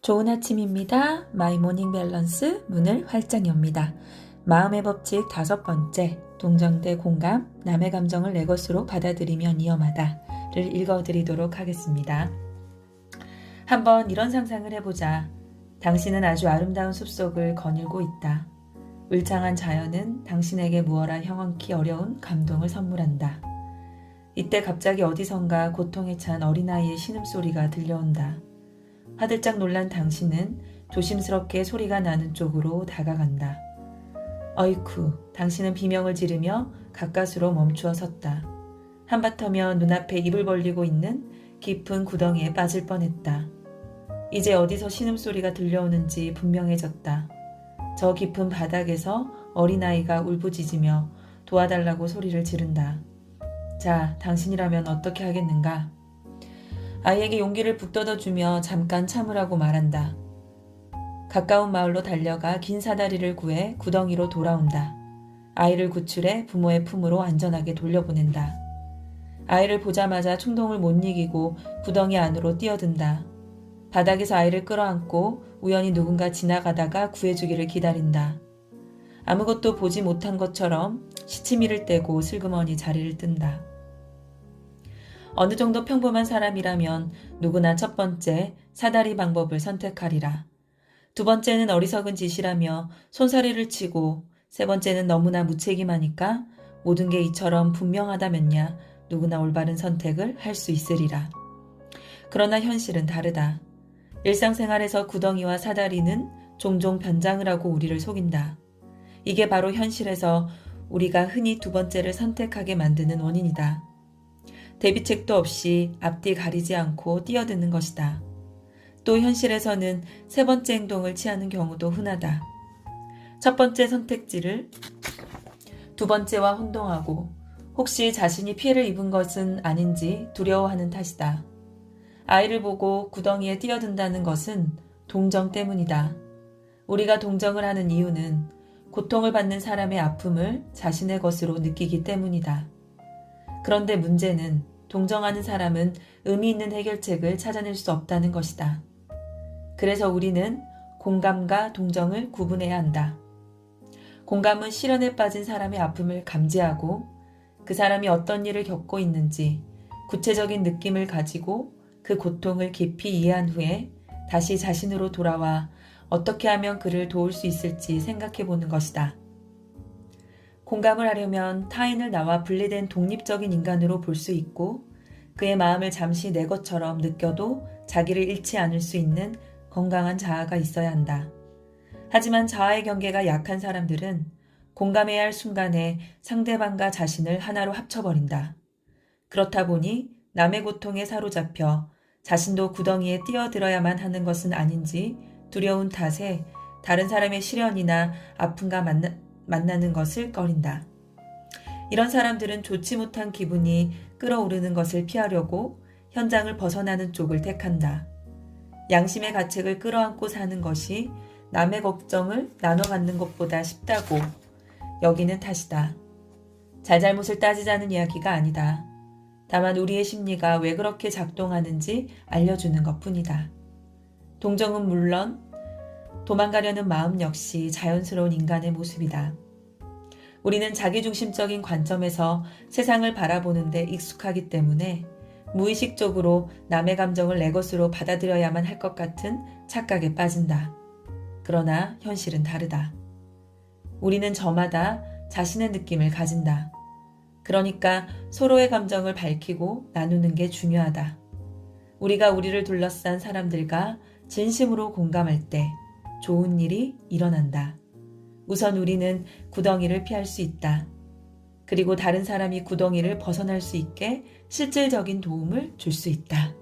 좋은 아침입니다. 마이 모닝 밸런스 문을 활짝 엽니다. 마음의 법칙 5번째, 동정 대 공감, 남의 감정을 내 것으로 받아들이면 위험하다를 읽어드리도록 하겠습니다. 한번 이런 상상을 해보자. 당신은 아주 아름다운 숲속을 거닐고 있다. 울창한 자연은 당신에게 무어라 형언키 어려운 감동을 선물한다. 이때 갑자기 어디선가 고통에 찬 어린아이의 신음소리가 들려온다. 화들짝 놀란 당신은 조심스럽게 소리가 나는 쪽으로 다가간다. 어이쿠, 당신은 비명을 지르며 가까스로 멈추어 섰다. 한바터면 눈앞에 입을 벌리고 있는 깊은 구덩이에 빠질 뻔했다. 이제 어디서 신음소리가 들려오는지 분명해졌다. 저 깊은 바닥에서 어린아이가 울부짖으며 도와달라고 소리를 지른다. 자, 당신이라면 어떻게 하겠는가? 아이에게 용기를 북돋아주며 잠깐 참으라고 말한다. 가까운 마을로 달려가 긴 사다리를 구해 구덩이로 돌아온다. 아이를 구출해 부모의 품으로 안전하게 돌려보낸다. 아이를 보자마자 충동을 못 이기고 구덩이 안으로 뛰어든다. 바닥에서 아이를 끌어안고 우연히 누군가 지나가다가 구해주기를 기다린다. 아무것도 보지 못한 것처럼 시치미를 떼고 슬그머니 자리를 뜬다. 어느 정도 평범한 사람이라면 누구나 첫 번째 사다리 방법을 선택하리라. 두 번째는 어리석은 짓이라며 손사래를 치고 세 번째는 너무나 무책임하니까 모든 게 이처럼 분명하다면야 누구나 올바른 선택을 할 수 있으리라. 그러나 현실은 다르다. 일상생활에서 구덩이와 사다리는 종종 변장을 하고 우리를 속인다. 이게 바로 현실에서 우리가 흔히 두 번째를 선택하게 만드는 원인이다. 대비책도 없이 앞뒤 가리지 않고 뛰어드는 것이다. 또 현실에서는 세 번째 행동을 취하는 경우도 흔하다. 첫 번째 선택지를 두 번째와 혼동하고 혹시 자신이 피해를 입은 것은 아닌지 두려워하는 탓이다. 아이를 보고 구덩이에 뛰어든다는 것은 동정 때문이다. 우리가 동정을 하는 이유는 고통을 받는 사람의 아픔을 자신의 것으로 느끼기 때문이다. 그런데 문제는 동정하는 사람은 의미 있는 해결책을 찾아낼 수 없다는 것이다. 그래서 우리는 공감과 동정을 구분해야 한다. 공감은 시련에 빠진 사람의 아픔을 감지하고 그 사람이 어떤 일을 겪고 있는지 구체적인 느낌을 가지고 그 고통을 깊이 이해한 후에 다시 자신으로 돌아와 어떻게 하면 그를 도울 수 있을지 생각해 보는 것이다. 공감을 하려면 타인을 나와 분리된 독립적인 인간으로 볼 수 있고 그의 마음을 잠시 내 것처럼 느껴도 자기를 잃지 않을 수 있는 건강한 자아가 있어야 한다. 하지만 자아의 경계가 약한 사람들은 공감해야 할 순간에 상대방과 자신을 하나로 합쳐버린다. 그렇다 보니 남의 고통에 사로잡혀 자신도 구덩이에 뛰어들어야만 하는 것은 아닌지 두려운 탓에 다른 사람의 시련이나 아픔과 만나는 것을 꺼린다. 이런 사람들은 좋지 못한 기분이 끌어오르는 것을 피하려고 현장을 벗어나는 쪽을 택한다. 양심의 가책을 끌어안고 사는 것이 남의 걱정을 나눠 갖는 것보다 쉽다고 여기는 탓이다. 잘잘못을 따지자는 이야기가 아니다. 다만 우리의 심리가 왜 그렇게 작동하는지 알려주는 것뿐이다. 동정은 물론 도망가려는 마음 역시 자연스러운 인간의 모습이다. 우리는 자기중심적인 관점에서 세상을 바라보는데 익숙하기 때문에 무의식적으로 남의 감정을 내 것으로 받아들여야만 할 것 같은 착각에 빠진다. 그러나 현실은 다르다. 우리는 저마다 자신의 느낌을 가진다. 그러니까 서로의 감정을 밝히고 나누는 게 중요하다. 우리가 우리를 둘러싼 사람들과 진심으로 공감할 때 좋은 일이 일어난다. 우선 우리는 구덩이를 피할 수 있다. 그리고 다른 사람이 구덩이를 벗어날 수 있게 실질적인 도움을 줄 수 있다.